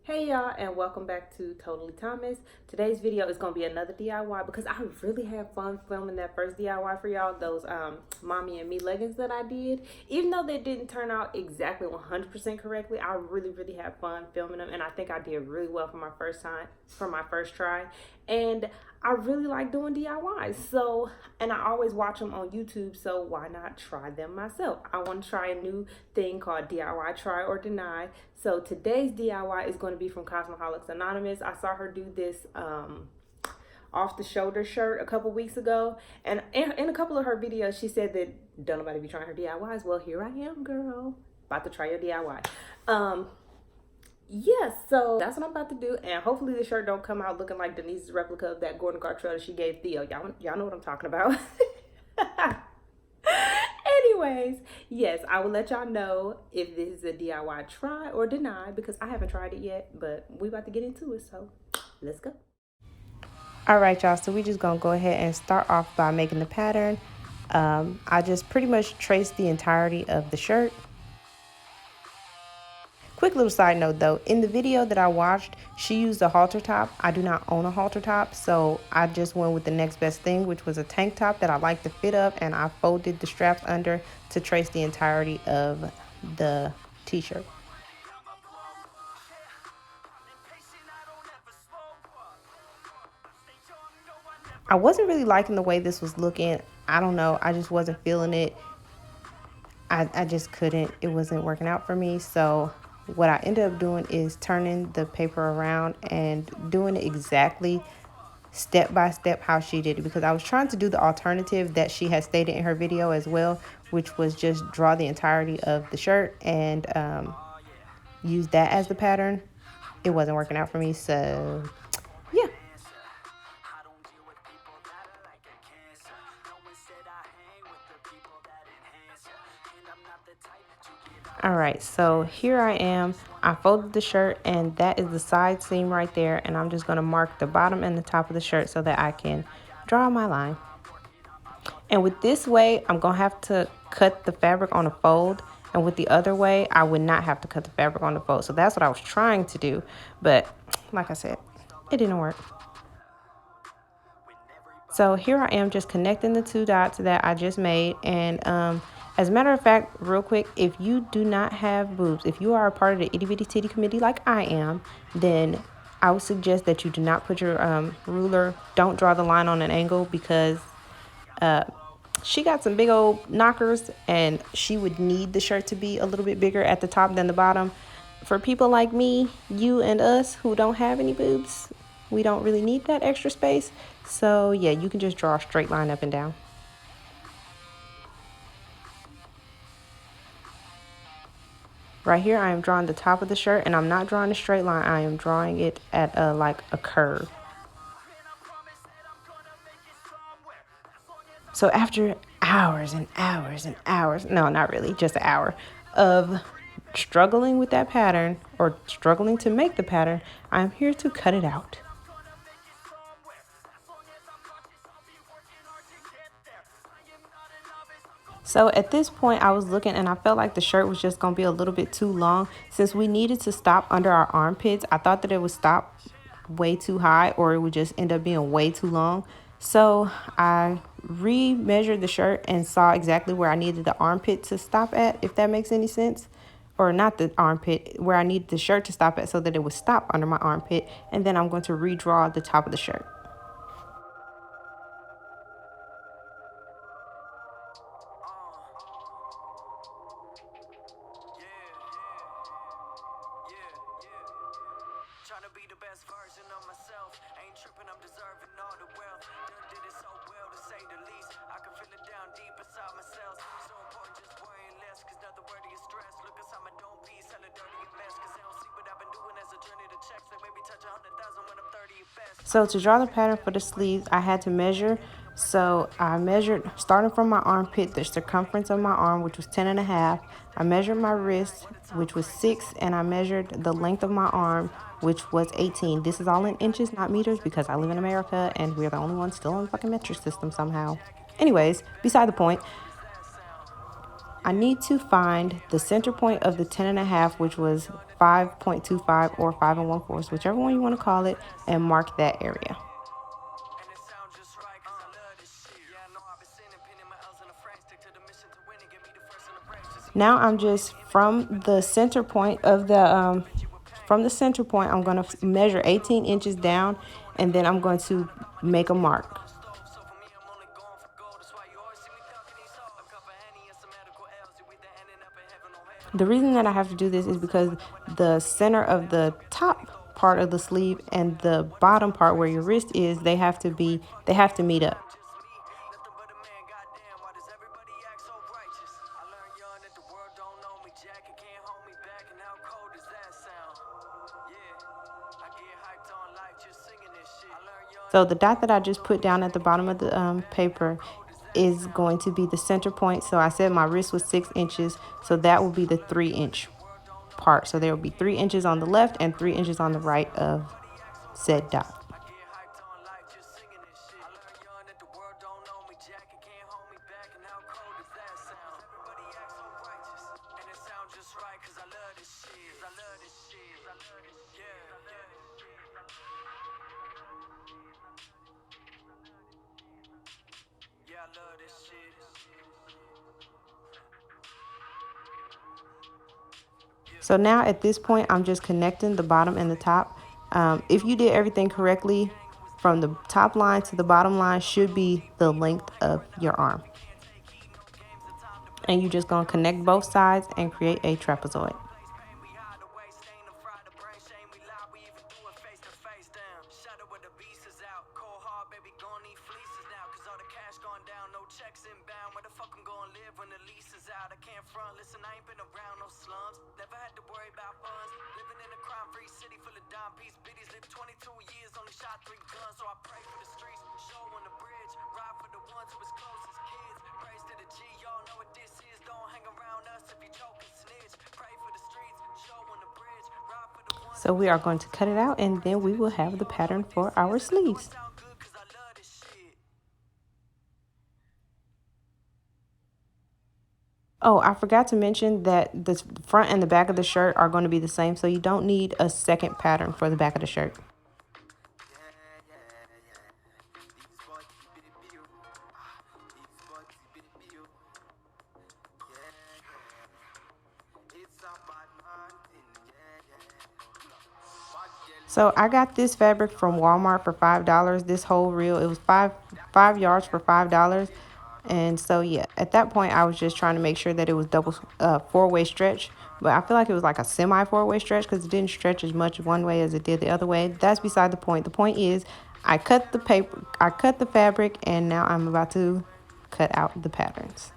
Hey y'all, and welcome back to Totally Thomas. Today's video is going to be another DIY because I really had fun filming that first DIY for y'all, those mommy and me leggings that I did. Even though they didn't turn out exactly 100% correctly, I really had fun filming them, and I think I did really well for my first try. And I really like doing DIYs, so, and I always watch them on YouTube, so why not try them myself? I want to try a new thing called DIY Try or Deny. So today's DIY is going to be from Cosmoholics Anonymous. I saw her do this off the shoulder shirt a couple weeks ago, and in a couple of her videos she said that don't nobody be trying her DIYs. Well, here I am, girl, about to try your DIY. Yes, so that's what I'm about to do, and hopefully the shirt don't come out looking like Denise's replica of that Gordon Gartrell that she gave Theo. Y'all know what I'm talking about. Anyways, yes, I will let y'all know if this is a DIY try or deny because I haven't tried it yet, but we about to get into it, so let's go. All right, y'all, so we just gonna go ahead and start off by making the pattern. I just pretty much traced the entirety of the shirt. Quick little side note though, in the video that I watched, she used a halter top. I do not own a halter top, so I just went with the next best thing, which was a tank top that I like the fit of, and I folded the straps under to trace the entirety of the t-shirt. I wasn't really liking the way this was looking. I don't know, I just wasn't feeling it. I just couldn't, it wasn't working out for me. So what I ended up doing is turning the paper around and doing it exactly step by step how she did it, because I was trying to do the alternative that she had stated in her video as well, which was just draw the entirety of the shirt and use that as the pattern. It wasn't working out for me, so yeah. All right, so here I am. I folded the shirt, and that is the side seam right there, and I'm just going to mark the bottom and the top of the shirt so that I can draw my line. And with this way, I'm going to have to cut the fabric on a fold, and with the other way, I would not have to cut the fabric on the fold. So that's what I was trying to do, but like I said, it didn't work. So here I am just connecting the two dots that I just made, and as a matter of fact, real quick, if you do not have boobs, if you are a part of the itty bitty titty committee like I am, then I would suggest that you do not put your ruler, don't draw the line on an angle, because she got some big old knockers and she would need the shirt to be a little bit bigger at the top than the bottom. For people like me, you and us who don't have any boobs, we don't really need that extra space. So yeah, you can just draw a straight line up and down. Right here, I am drawing the top of the shirt, and I'm not drawing a straight line. I am drawing it at like a curve. So after hours and hours and hours, no, not really, just an hour of struggling with that pattern, or struggling to make the pattern, I'm here to cut it out. So at this point, I was looking and I felt like the shirt was just going to be a little bit too long. Since we needed to stop under our armpits, I thought that it would stop way too high, or it would just end up being way too long. So I re-measured the shirt and saw exactly where I needed the armpit to stop at, if that makes any sense. Or not the armpit, where I needed the shirt to stop at so that it would stop under my armpit. And then I'm going to redraw the top of the shirt. Trying to be the best version of myself. Ain't tripping, I'm deserving all the wealth. Did it so well, to say the least. I can feel it down deep inside myself. So important, just worrying less, cause nothing worthy is stress. Look inside my dome piece, hella dirty and mess. Cause they don't see what I've been doing as a journey to checks. They maybe touch 100,000 when I'm 30 at best. So to draw the pattern for the sleeves, I had to measure. So I measured, starting from my armpit, the circumference of my arm, which was 10 and a half. I measured my wrist, which was 6, and I measured the length of my arm, which was 18. This is all in inches, not meters, because I live in America and we're the only ones still on the fucking metric system somehow. Anyways, beside the point, I need to find the center point of the 10.5, which was 5.25 or 5 1/4, whichever one you want to call it, and mark that area. Now I'm just from the center point of the I'm going to measure 18 inches down, and then I'm going to make a mark. The reason that I have to do this is because the center of the top part of the sleeve and the bottom part where your wrist is, they have to meet up. So the dot that I just put down at the bottom of the paper is going to be the center point. So I said my wrist was 6 inches, so that will be the 3-inch part. So there will be 3 inches on the left and 3 inches on the right of said dot. So now at this point, I'm just connecting the bottom and the top. If you did everything correctly, from the top line to the bottom line should be the length of your arm. And you're just going to connect both sides and create a trapezoid. So we are going to cut it out, and then we will have the pattern for our sleeves. Oh, I forgot to mention that the front and the back of the shirt are going to be the same, so you don't need a second pattern for the back of the shirt. So I got this fabric from Walmart for $5. This whole reel, it was five yards for $5. And so yeah, at that point I was just trying to make sure that it was double four-way stretch, but I feel like it was like a semi four-way stretch because it didn't stretch as much one way as it did the other way. That's beside the point. The point is I cut the fabric, and now I'm about to cut out the patterns.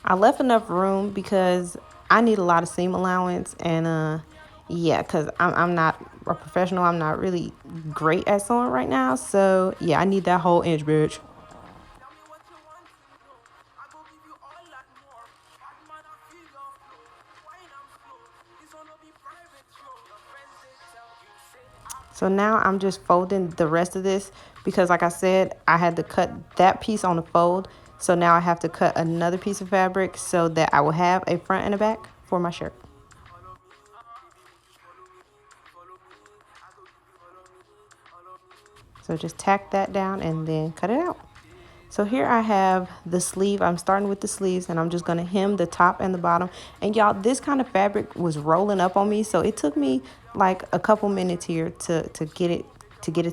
I left enough room because I need a lot of seam allowance, and yeah, because I'm not a professional. I'm not really great at sewing right now, so yeah, I need that whole inch, bitch. So now I'm just folding the rest of this because, like I said, I had to cut that piece on the fold. So now I have to cut another piece of fabric so that I will have a front and a back for my shirt. So just tack that down and then cut it out. So here I have the sleeve. I'm starting with the sleeves, and I'm just going to hem the top and the bottom. And y'all, this kind of fabric was rolling up on me, so it took me like a couple minutes here to get it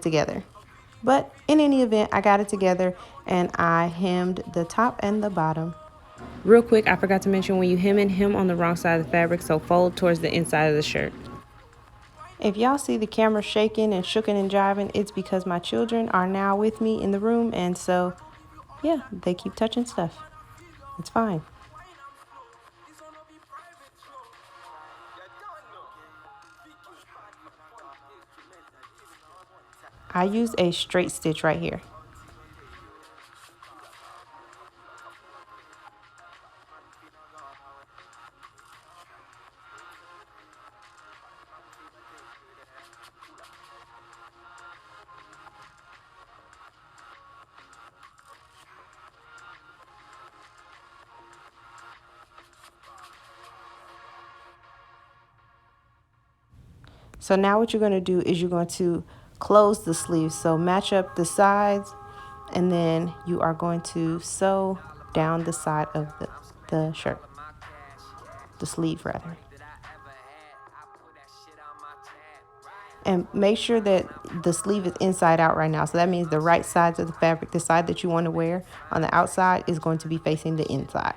together. But in any event, I got it together, and I hemmed the top and the bottom. Real quick, I forgot to mention, when you hem on the wrong side of the fabric, so fold towards the inside of the shirt. If y'all see the camera shaking and shooking and jiving, it's because my children are now with me in the room, and so yeah, they keep touching stuff. It's fine. I use a straight stitch right here. So now what you're going to do is you're going to close the sleeves. So match up the sides, and then you are going to sew down the side of the shirt, the sleeve rather. And make sure that the sleeve is inside out right now. So that means the right sides of the fabric, the side that you want to wear on the outside, is going to be facing the inside.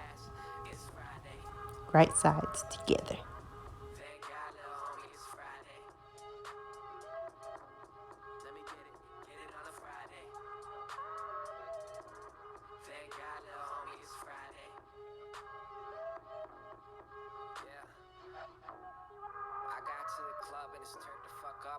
Right sides together.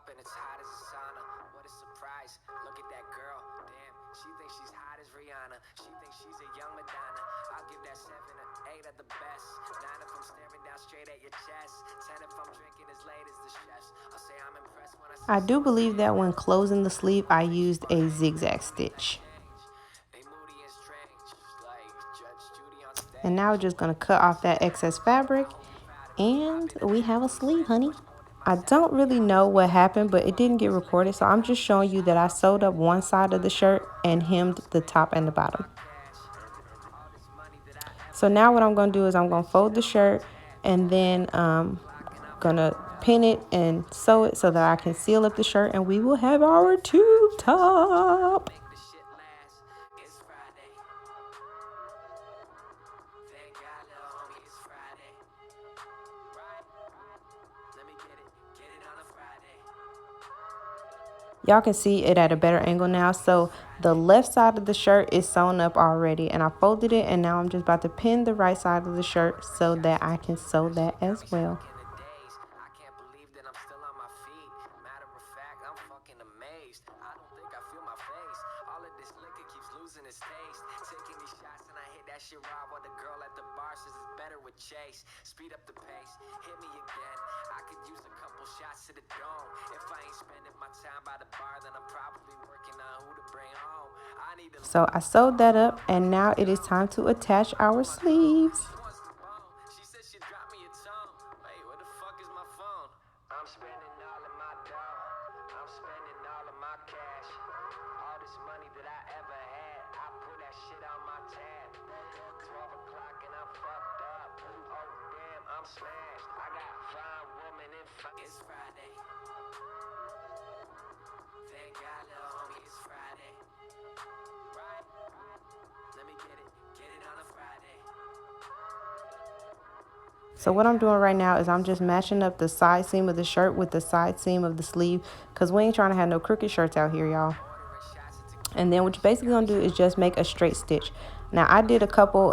And it's hot as a sauna. What a surprise. Look at that girl. Damn, she thinks she's hot as Rihanna. She thinks she's a young Madonna. I'll give that 7 or 8 at the best. 9 if I'm staring down straight at your chest. 10 if I'm drinking as late as the chefs. I'll say I'm impressed when I do believe that when closing the sleeve, I used a zigzag stitch. And now we're just going to cut off that excess fabric, and we have a sleeve, honey. I don't really know what happened, but it didn't get recorded, so I'm just showing you that I sewed up one side of the shirt and hemmed the top and the bottom. So now what I'm going to do is I'm going to fold the shirt, and then going to pin it and sew it so that I can seal up the shirt, and we will have our tube top. Y'all can see it at a better angle now. So the left side of the shirt is sewn up already, and I folded it, and now I'm just about to pin the right side of the shirt so that I can sew that as well. Speed up the pace, hit me again. I could use a couple shots to the dome. If I ain't spending my time by the bar, then I'm probably working on who to bring home. So I sewed that up, and now it is time to attach our sleeves. She said she dropped me a tone. Wait, where the fuck is my phone? I'm spending all of my dough. I'm spending all of my cash. All this money that I ever had, I put that shit on my tab. 12 o'clock and I'm fucked up. Oh damn, I'm smashed. I got fine woman in it's Friday. Thank God, little homie, it's Friday. Right? Let me get it on a Friday. So what I'm doing right now is I'm just matching up the side seam of the shirt with the side seam of the sleeve, because we ain't trying to have no crooked shirts out here, y'all. And then what you're basically gonna do is just make a straight stitch. Now I did a couple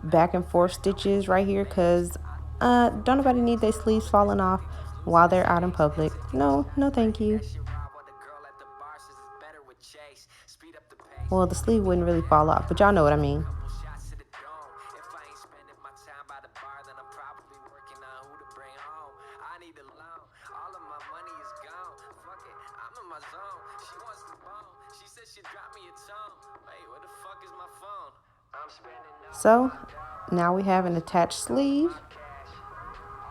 back and forth stitches right here, because don't nobody need their sleeves falling off while they're out in public. No thank you. Well, the sleeve wouldn't really fall off, but y'all know what I mean. So now we have an attached sleeve,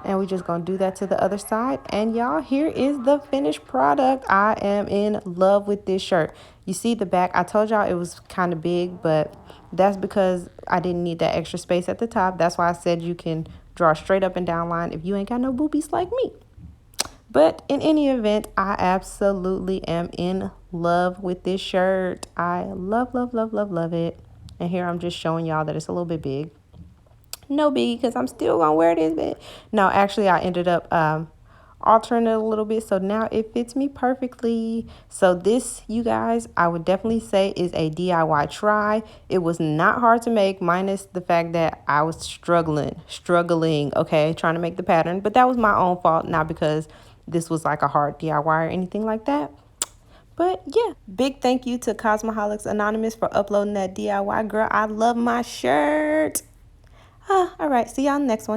and we're just gonna do that to the other side. And y'all, here is the finished product. I am in love with this shirt. You see the back, I told y'all it was kind of big, but that's because I didn't need that extra space at the top. That's why I said you can draw a straight up and down line if you ain't got no boobies like me. But in any event, I absolutely am in love with this shirt. I love it. And here I'm just showing y'all that it's a little bit big. No biggie, because I'm still gonna wear this bit. No, actually I ended up altering it a little bit, so now it fits me perfectly. So this, you guys, I would definitely say is a DIY try. It was not hard to make, minus the fact that I was struggling, okay, trying to make the pattern. But that was my own fault, not because this was like a hard DIY or anything like that. But yeah, big thank you to Cosmoholics Anonymous for uploading that DIY. Girl, I love my shirt. All right, see y'all next one.